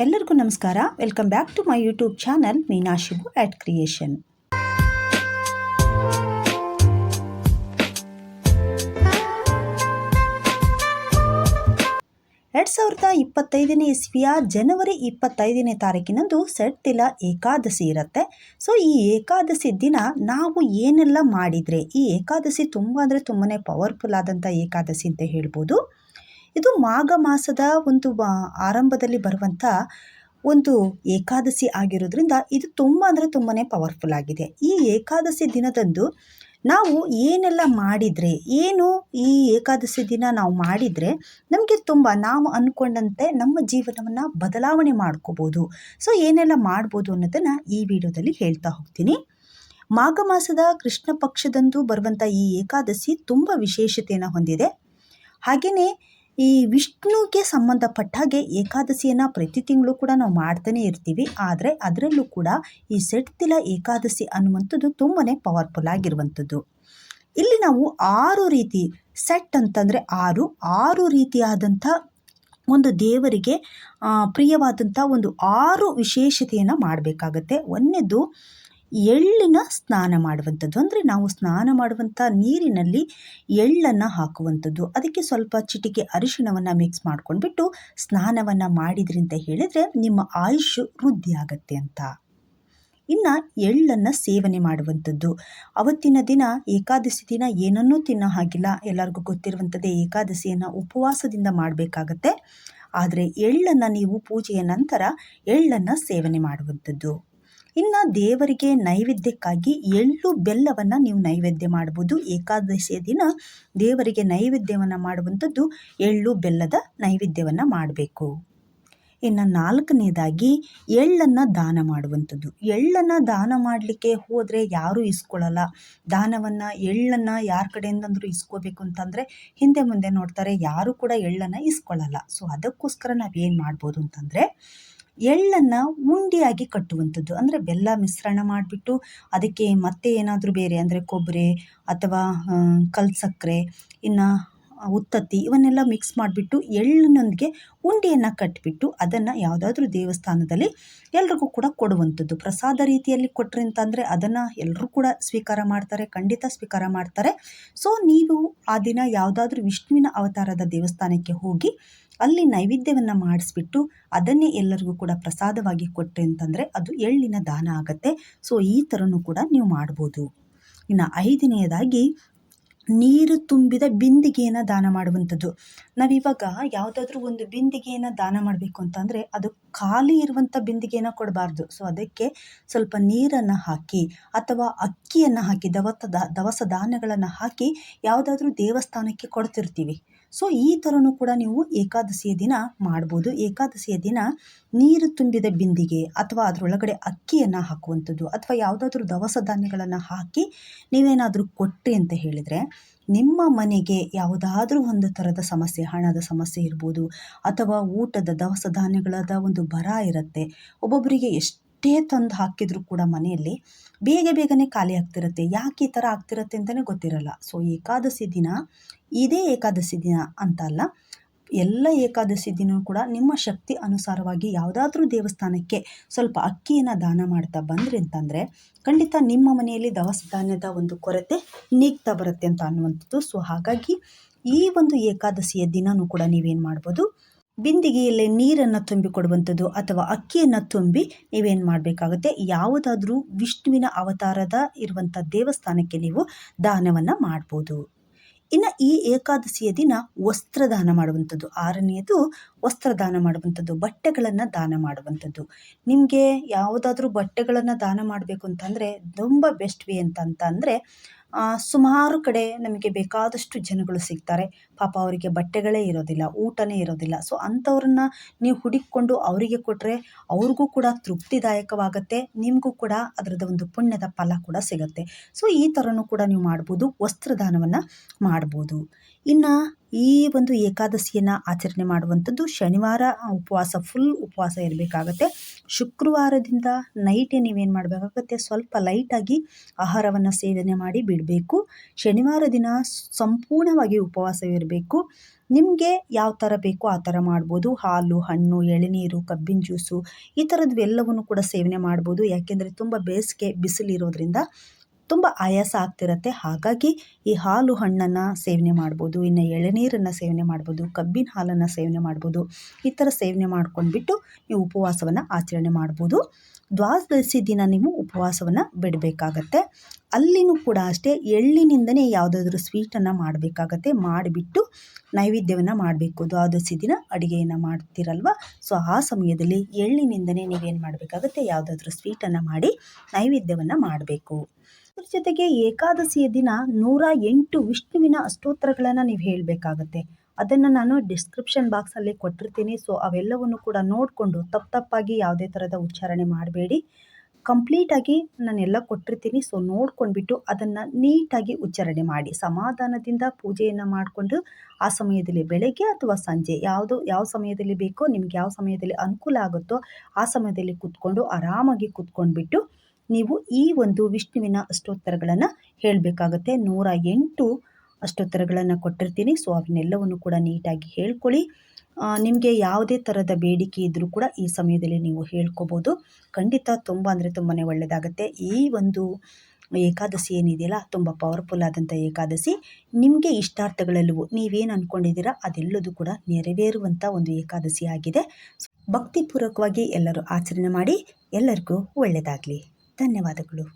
ಎಲ್ಲರಿಗೂ ನಮಸ್ಕಾರ. Welcome back to my YouTube channel ಮೀನಾಶಿಬು ಆಟ್ ಕ್ರಿಯೇಷನ್. ಎರಡು 2025ನೇ ಇಸ್ವಿಯ ಜನವರಿ 25ನೇ ತಾರೀಕಿನಂದು ಸೆಡ್ತಿಲ ಏಕಾದಶಿ ಇರುತ್ತೆ. ಸೊ ಈ ಏಕಾದಶಿ ದಿನ ನಾವು ಏನೆಲ್ಲ ಮಾಡಿದರೆ, ಈ ಏಕಾದಶಿ ತುಂಬ ಅಂದರೆ ತುಂಬಾ ಪವರ್ಫುಲ್ ಆದಂಥ ಏಕಾದಶಿ ಅಂತ ಹೇಳ್ಬೋದು. ಇದು ಮಾಘ ಮಾಸದ ಒಂದು ಆರಂಭದಲ್ಲಿ ಬರುವಂಥ ಒಂದು ಏಕಾದಶಿ ಆಗಿರೋದ್ರಿಂದ ಇದು ತುಂಬ ಅಂದರೆ ತುಂಬಾ ಪವರ್ಫುಲ್ ಆಗಿದೆ. ಈ ಏಕಾದಶಿ ದಿನದಂದು ನಾವು ಏನೆಲ್ಲ ಮಾಡಿದರೆ, ಈ ಏಕಾದಶಿ ದಿನ ನಾವು ಮಾಡಿದರೆ ನಮಗೆ ನಾವು ಅಂದ್ಕೊಂಡಂತೆ ನಮ್ಮ ಜೀವನವನ್ನು ಬದಲಾವಣೆ ಮಾಡ್ಕೋಬೋದು. ಸೊ ಏನೆಲ್ಲ ಮಾಡ್ಬೋದು ಅನ್ನೋದನ್ನು ಈ ವಿಡಿಯೋದಲ್ಲಿ ಹೇಳ್ತಾ ಹೋಗ್ತೀನಿ. ಮಾಘ ಮಾಸದ ಕೃಷ್ಣ ಪಕ್ಷದಂದು ಬರುವಂಥ ಈ ಏಕಾದಶಿ ತುಂಬ ವಿಶೇಷತೆಯನ್ನು ಹೊಂದಿದೆ. ಹಾಗೆಯೇ ಈ ವಿಷ್ಣುಗೆ ಸಂಬಂಧಪಟ್ಟ ಹಾಗೆ ಏಕಾದಶಿಯನ್ನು ಪ್ರತಿ ತಿಂಗಳು ಕೂಡ ನಾವು ಮಾಡ್ತಾನೆ ಇರ್ತೀವಿ. ಆದರೆ ಅದರಲ್ಲೂ ಕೂಡ ಈ ಸೆಡ್ತಿಲ ಏಕಾದಶಿ ಅನ್ನುವಂಥದ್ದು ತುಂಬಾ ಪವರ್ಫುಲ್ ಆಗಿರುವಂಥದ್ದು. ಇಲ್ಲಿ ನಾವು 6 ರೀತಿ ಸೆಟ್ ಅಂತಂದರೆ ಆರು ರೀತಿಯಾದಂಥ ಒಂದು ದೇವರಿಗೆ ಪ್ರಿಯವಾದಂಥ ಒಂದು 6 ವಿಶೇಷತೆಯನ್ನು ಮಾಡಬೇಕಾಗತ್ತೆ. ಒಂದನೇದು ಎಳ್ಳಿನ ಸ್ನಾನ ಮಾಡುವಂಥದ್ದು. ಅಂದರೆ ನಾವು ಸ್ನಾನ ಮಾಡುವಂಥ ನೀರಿನಲ್ಲಿ ಎಳ್ಳನ್ನು ಹಾಕುವಂಥದ್ದು. ಅದಕ್ಕೆ ಸ್ವಲ್ಪ ಚಿಟಿಕೆ ಅರಿಶಿಣವನ್ನು ಮಿಕ್ಸ್ ಮಾಡ್ಕೊಂಡ್ಬಿಟ್ಟು ಸ್ನಾನವನ್ನು ಮಾಡಿದ್ರಿ ಅಂತ ಹೇಳಿದರೆ ನಿಮ್ಮ ಆಯುಷ್ ವೃದ್ಧಿ ಆಗತ್ತೆ ಅಂತ. ಇನ್ನು ಎಳ್ಳನ್ನು ಸೇವನೆ ಮಾಡುವಂಥದ್ದು. ಅವತ್ತಿನ ದಿನ ಏಕಾದಶಿ ದಿನ ಏನನ್ನೂ ತಿನ್ನೋ ಹಾಗಿಲ್ಲ. ಎಲ್ಲರಿಗೂ ಗೊತ್ತಿರುವಂಥದ್ದೇ, ಏಕಾದಶಿಯನ್ನು ಉಪವಾಸದಿಂದ ಮಾಡಬೇಕಾಗತ್ತೆ. ಆದರೆ ಎಳ್ಳನ್ನು ನೀವು ಪೂಜೆಯ ನಂತರ ಎಳ್ಳನ್ನು ಸೇವನೆ ಮಾಡುವಂಥದ್ದು. ಇನ್ನು ದೇವರಿಗೆ ನೈವೇದ್ಯಕ್ಕಾಗಿ ಎಳ್ಳು ಬೆಲ್ಲವನ್ನು ನೀವು ನೈವೇದ್ಯ ಮಾಡ್ಬೋದು. ಏಕಾದಶಿಯ ದಿನ ದೇವರಿಗೆ ನೈವೇದ್ಯವನ್ನು ಮಾಡುವಂಥದ್ದು ಎಳ್ಳು ಬೆಲ್ಲದ ನೈವೇದ್ಯವನ್ನು ಮಾಡಬೇಕು. ಇನ್ನು 4ನೇದಾಗಿ ಎಳ್ಳನ್ನು ದಾನ ಮಾಡುವಂಥದ್ದು. ಎಳ್ಳನ್ನು ದಾನ ಮಾಡಲಿಕ್ಕೆ ಹೋದರೆ ಯಾರೂ ಇಸ್ಕೊಳ್ಳಲ್ಲ. ಎಳ್ಳನ್ನು ಯಾರ ಕಡೆಯಿಂದಂದರೂ ಇಸ್ಕೋಬೇಕು ಅಂತಂದರೆ ಹಿಂದೆ ಮುಂದೆ ನೋಡ್ತಾರೆ, ಯಾರೂ ಕೂಡ ಎಳ್ಳನ್ನು ಇಸ್ಕೊಳ್ಳಲ್ಲ. ಸೊ ಅದಕ್ಕೋಸ್ಕರ ನಾವೇನು ಮಾಡ್ಬೋದು ಅಂತಂದರೆ ಎಳ್ಳನ್ನು ಉಂಡೆಯಾಗಿ ಕಟ್ಟುವಂಥದ್ದು. ಅಂದರೆ ಬೆಲ್ಲ ಮಿಶ್ರಣ ಮಾಡಿಬಿಟ್ಟು ಅದಕ್ಕೆ ಮತ್ತೆ ಏನಾದರೂ ಬೇರೆ ಅಂದರೆ ಕೊಬ್ಬರಿ ಅಥವಾ ಕಲ್ಸಕ್ಕರೆ, ಇನ್ನು ಉತ್ತತ್ತಿ ಇವನ್ನೆಲ್ಲ ಮಿಕ್ಸ್ ಮಾಡಿಬಿಟ್ಟು ಎಳ್ಳಿನೊಂದಿಗೆ ಉಂಡೆಯನ್ನು ಕಟ್ಟಿಬಿಟ್ಟು ಅದನ್ನು ಯಾವುದಾದ್ರೂ ದೇವಸ್ಥಾನದಲ್ಲಿ ಎಲ್ರಿಗೂ ಕೂಡ ಕೊಡುವಂಥದ್ದು. ಪ್ರಸಾದ ರೀತಿಯಲ್ಲಿ ಕೊಟ್ಟರೆ ಅಂತಂದರೆ ಅದನ್ನು ಎಲ್ಲರೂ ಕೂಡ ಸ್ವೀಕಾರ ಮಾಡ್ತಾರೆ, ಖಂಡಿತ ಸ್ವೀಕಾರ ಮಾಡ್ತಾರೆ. ಸೊ ನೀವು ಆ ದಿನ ಯಾವುದಾದ್ರೂ ವಿಷ್ಣುವಿನ ಅವತಾರದ ದೇವಸ್ಥಾನಕ್ಕೆ ಹೋಗಿ ಅಲ್ಲಿ ನೈವೇದ್ಯವನ್ನು ಮಾಡಿಸ್ಬಿಟ್ಟು ಅದನ್ನೇ ಎಲ್ಲರಿಗೂ ಕೂಡ ಪ್ರಸಾದವಾಗಿ ಕೊಟ್ಟರೆ ಅಂತಂದರೆ ಅದು ಎಳ್ಳಿನ ದಾನ ಆಗುತ್ತೆ. ಸೊ ಈ ಥರನೂ ಕೂಡ ನೀವು ಮಾಡ್ಬೋದು. ಇನ್ನು 5ನೇದಾಗಿ ನೀರು ತುಂಬಿದ ಬಿಂದಿಗೆಯನ್ನು ದಾನ ಮಾಡುವಂಥದ್ದು. ನಾವಿವಾಗ ಯಾವುದಾದ್ರೂ ಒಂದು ಬಿಂದಿಗೆಯನ್ನು ದಾನ ಮಾಡಬೇಕು ಅಂತಂದರೆ ಅದು ಖಾಲಿ ಇರುವಂಥ ಬಿಂದಿಗೆಯನ್ನು ಕೊಡಬಾರ್ದು. ಸೊ ಅದಕ್ಕೆ ಸ್ವಲ್ಪ ನೀರನ್ನು ಹಾಕಿ ಅಥವಾ ಅಕ್ಕಿಯನ್ನು ಹಾಕಿ ದವಸ ಧಾನ್ಯಗಳನ್ನು ಹಾಕಿ ಯಾವುದಾದ್ರೂ ದೇವಸ್ಥಾನಕ್ಕೆ ಕೊಡ್ತಿರ್ತೀವಿ. ಸೊ ಈ ಥರನೂ ಕೂಡ ನೀವು ಏಕಾದಶಿಯ ದಿನ ಮಾಡ್ಬೋದು. ಏಕಾದಶಿಯ ದಿನ ನೀರು ತುಂಬಿದ ಬಿಂದಿಗೆ ಅಥವಾ ಅದರೊಳಗಡೆ ಅಕ್ಕಿಯನ್ನು ಹಾಕುವಂಥದ್ದು ಅಥವಾ ಯಾವುದಾದ್ರೂ ದವಸ ಧಾನ್ಯಗಳನ್ನು ಹಾಕಿ ನೀವೇನಾದರೂ ಕೊಟ್ರಿ ಅಂತ ಹೇಳಿದರೆ ನಿಮ್ಮ ಮನೆಗೆ ಯಾವುದಾದ್ರೂ ಒಂದು ಥರದ ಸಮಸ್ಯೆ, ಹಣದ ಸಮಸ್ಯೆ ಇರ್ಬೋದು ಅಥವಾ ಊಟದ ದವಸ ಧಾನ್ಯಗಳಾದ ಒಂದು ಬರ ಇರುತ್ತೆ. ಒಬ್ಬೊಬ್ಬರಿಗೆ ಎಷ್ಟೇ ತಂದು ಹಾಕಿದರೂ ಕೂಡ ಮನೆಯಲ್ಲಿ ಬೇಗನೆ ಖಾಲಿ ಆಗ್ತಿರುತ್ತೆ. ಯಾಕೆ ಈ ಥರ ಆಗ್ತಿರುತ್ತೆ ಅಂತಲೇ ಗೊತ್ತಿರಲ್ಲ. ಸೊ ಏಕಾದಶಿ ದಿನ, ಇದೇ ಏಕಾದಶಿ ದಿನ ಅಂತ ಅಲ್ಲ, ಎಲ್ಲ ಏಕಾದಶಿ ದಿನ ಕೂಡ ನಿಮ್ಮ ಶಕ್ತಿ ಅನುಸಾರವಾಗಿ ಯಾವುದಾದ್ರೂ ದೇವಸ್ಥಾನಕ್ಕೆ ಸ್ವಲ್ಪ ಅಕ್ಕಿಯನ್ನು ದಾನ ಮಾಡ್ತಾ ಬಂದ್ರಿ ಅಂತಂದರೆ ಖಂಡಿತ ನಿಮ್ಮ ಮನೆಯಲ್ಲಿ ದವಸ ಧಾನ್ಯದ ಒಂದು ಕೊರತೆ ನೀಗ್ತಾ ಬರುತ್ತೆ ಅಂತ ಅನ್ನುವಂಥದ್ದು. ಸೊ ಹಾಗಾಗಿ ಈ ಒಂದು ಏಕಾದಶಿಯ ದಿನವೂ ಕೂಡ ನೀವೇನು ಮಾಡ್ಬೋದು, ಬಿಂದಿಗೆಯಲ್ಲಿ ನೀರನ್ನು ತುಂಬಿಕೊಡುವಂಥದ್ದು ಅಥವಾ ಅಕ್ಕಿಯನ್ನು ತುಂಬಿ ನೀವೇನು ಮಾಡಬೇಕಾಗುತ್ತೆ, ಯಾವುದಾದ್ರೂ ವಿಷ್ಣುವಿನ ಅವತಾರದ ಇರುವಂಥ ದೇವಸ್ಥಾನಕ್ಕೆ ನೀವು ದಾನವನ್ನು ಮಾಡ್ಬೋದು. ಇನ್ನು ಈ ಏಕಾದಶಿಯ ದಿನ ವಸ್ತ್ರದಾನ ಮಾಡುವಂಥದ್ದು. 6ನೇದು ವಸ್ತ್ರದಾನ ಮಾಡುವಂಥದ್ದು, ಬಟ್ಟೆಗಳನ್ನು ದಾನ ಮಾಡುವಂಥದ್ದು. ನಿಮಗೆ ಯಾವುದಾದ್ರೂ ಬಟ್ಟೆಗಳನ್ನು ದಾನ ಮಾಡಬೇಕು ಅಂತಂದರೆ ತುಂಬ ಬೆಸ್ಟ್ ವೇ ಅಂತಂದರೆ ಸುಮಾರು ಕಡೆ ನಮಗೆ ಬೇಕಾದಷ್ಟು ಜನಗಳು ಸಿಗ್ತಾರೆ. ಪಾಪ ಅವರಿಗೆ ಬಟ್ಟೆಗಳೇ ಇರೋದಿಲ್ಲ, ಊಟನೇ ಇರೋದಿಲ್ಲ. ಸೊ ಅಂಥವ್ರನ್ನ ನೀವು ಹುಡುಕಿಕೊಂಡು ಅವರಿಗೆ ಕೊಟ್ಟರೆ ಅವ್ರಿಗೂ ಕೂಡ ತೃಪ್ತಿದಾಯಕವಾಗುತ್ತೆ, ನಿಮಗೂ ಕೂಡ ಅದರದ ಒಂದು ಪುಣ್ಯದ ಫಲ ಕೂಡ ಸಿಗುತ್ತೆ. ಸೊ ಈ ಥರನೂ ಕೂಡ ನೀವು ಮಾಡ್ಬೋದು, ವಸ್ತ್ರದಾನವನ್ನು ಮಾಡ್ಬೋದು. ಇನ್ನು ಈ ಒಂದು ಏಕಾದಶಿಯನ್ನು ಆಚರಣೆ ಮಾಡುವಂಥದ್ದು ಶನಿವಾರ ಫುಲ್ ಉಪವಾಸ ಇರಬೇಕಾಗತ್ತೆ. ಶುಕ್ರವಾರದಿಂದ ನೈಟೇ ನೀವೇನು ಮಾಡಬೇಕಾಗತ್ತೆ, ಸ್ವಲ್ಪ ಲೈಟಾಗಿ ಆಹಾರವನ್ನು ಸೇವನೆ ಮಾಡಿ ಬಿಡಬೇಕು. ಶನಿವಾರ ದಿನ ಸಂಪೂರ್ಣವಾಗಿ ಉಪವಾಸವಿರಬೇಕು. ನಿಮಗೆ ಯಾವ ಥರ ಬೇಕೋ ಆ ಥರ ಮಾಡ್ಬೋದು. ಹಾಲು, ಹಣ್ಣು, ಎಳನೀರು, ಕಬ್ಬಿನ ಜ್ಯೂಸು ಈ ಥರದ್ವೆಲ್ಲವನ್ನು ಕೂಡ ಸೇವನೆ ಮಾಡ್ಬೋದು. ಯಾಕೆಂದರೆ ತುಂಬ ಬೇಸಿಗೆ ಬಿಸಿಲಿರೋದ್ರಿಂದ ತುಂಬ ಆಯಾಸ ಆಗ್ತಿರತ್ತೆ. ಹಾಗಾಗಿ ಈ ಹಾಲು ಹಣ್ಣನ್ನು ಸೇವನೆ ಮಾಡ್ಬೋದು, ಇನ್ನು ಎಳನೀರನ್ನು ಸೇವನೆ ಮಾಡ್ಬೋದು, ಕಬ್ಬಿನ ಹಾಲನ್ನು ಸೇವನೆ ಮಾಡ್ಬೋದು. ಈ ಥರ ಸೇವನೆ ಮಾಡ್ಕೊಂಡ್ಬಿಟ್ಟು ನೀವು ಉಪವಾಸವನ್ನು ಆಚರಣೆ ಮಾಡ್ಬೋದು. ದ್ವಾದಶಿ ದಿನ ನೀವು ಉಪವಾಸವನ್ನು ಬಿಡಬೇಕಾಗತ್ತೆ. ಅಲ್ಲಿನೂ ಕೂಡ ಅಷ್ಟೇ ಎಳ್ಳಿನಿಂದನೇ ಯಾವುದಾದ್ರೂ ಸ್ವೀಟನ್ನು ಮಾಡಬೇಕಾಗತ್ತೆ. ಮಾಡಿಬಿಟ್ಟು ನೈವೇದ್ಯವನ್ನು ಮಾಡಬೇಕು. ದ್ವಾದಶಿ ದಿನ ಅಡುಗೆಯನ್ನು ಮಾಡ್ತೀರಲ್ವ, ಸೊ ಆ ಸಮಯದಲ್ಲಿ ಎಳ್ಳಿನಿಂದನೇ ನೀವೇನು ಮಾಡಬೇಕಾಗತ್ತೆ, ಯಾವುದಾದ್ರೂ ಸ್ವೀಟನ್ನು ಮಾಡಿ ನೈವೇದ್ಯವನ್ನು ಮಾಡಬೇಕು. ಅದ್ರ ಜೊತೆಗೆ ಏಕಾದಶಿಯ ದಿನ 108 ವಿಷ್ಣುವಿನ ಅಷ್ಟೋತ್ತರಗಳನ್ನು ನೀವು ಹೇಳಬೇಕಾಗತ್ತೆ. ಅದನ್ನು ನಾನು ಡಿಸ್ಕ್ರಿಪ್ಷನ್ ಬಾಕ್ಸಲ್ಲಿ ಕೊಟ್ಟಿರ್ತೀನಿ. ಸೊ ಅವೆಲ್ಲವನ್ನು ಕೂಡ ನೋಡಿಕೊಂಡು ತಪ್ಪಾಗಿ ಯಾವುದೇ ಥರದ ಉಚ್ಚಾರಣೆ ಮಾಡಬೇಡಿ. ಕಂಪ್ಲೀಟಾಗಿ ನಾನೆಲ್ಲ ಕೊಟ್ಟಿರ್ತೀನಿ. ಸೊ ನೋಡ್ಕೊಂಡ್ಬಿಟ್ಟು ಅದನ್ನು ನೀಟಾಗಿ ಉಚ್ಚಾರಣೆ ಮಾಡಿ ಸಮಾಧಾನದಿಂದ ಪೂಜೆಯನ್ನು ಮಾಡಿಕೊಂಡು ಆ ಸಮಯದಲ್ಲಿ ಬೆಳಗ್ಗೆ ಅಥವಾ ಸಂಜೆ ಯಾವ ಸಮಯದಲ್ಲಿ ಬೇಕೋ ನಿಮ್ಗೆ ಯಾವ ಸಮಯದಲ್ಲಿ ಅನುಕೂಲ ಆಗುತ್ತೋ ಆ ಸಮಯದಲ್ಲಿ ಕೂತ್ಕೊಂಡು ಆರಾಮಾಗಿ ಕೂತ್ಕೊಂಡ್ಬಿಟ್ಟು ನೀವು ಈ ಒಂದು ವಿಷ್ಣುವಿನ ಅಷ್ಟೋತ್ತರಗಳನ್ನು ಹೇಳಬೇಕಾಗತ್ತೆ. 108 ಅಷ್ಟೋತ್ತರಗಳನ್ನು ಕೊಟ್ಟಿರ್ತೀನಿ. ಸೊ ಅವನ್ನೆಲ್ಲವನ್ನು ಕೂಡ ನೀಟಾಗಿ ಹೇಳ್ಕೊಳ್ಳಿ. ನಿಮಗೆ ಯಾವುದೇ ಥರದ ಬೇಡಿಕೆ ಇದ್ದರೂ ಕೂಡ ಈ ಸಮಯದಲ್ಲಿ ನೀವು ಹೇಳ್ಕೊಬೋದು. ಖಂಡಿತ ತುಂಬ ಅಂದರೆ ತುಂಬಾ ಒಳ್ಳೆಯದಾಗುತ್ತೆ. ಈ ಒಂದು ಏಕಾದಶಿ ಏನಿದೆಯಲ್ಲ ತುಂಬ ಪವರ್ಫುಲ್ ಆದಂಥ ಏಕಾದಶಿ. ನಿಮಗೆ ಇಷ್ಟಾರ್ಥಗಳೆಲ್ಲವೂ ನೀವೇನು ಅಂದ್ಕೊಂಡಿದ್ದೀರಾ ಅದೆಲ್ಲದೂ ಕೂಡ ನೆರವೇರುವಂಥ ಒಂದು ಏಕಾದಶಿ ಆಗಿದೆ. ಭಕ್ತಿಪೂರ್ವಕವಾಗಿ ಎಲ್ಲರೂ ಆಚರಣೆ ಮಾಡಿ. ಎಲ್ಲರಿಗೂ ಒಳ್ಳೆಯದಾಗಲಿ. ಧನ್ಯವಾದಗಳು.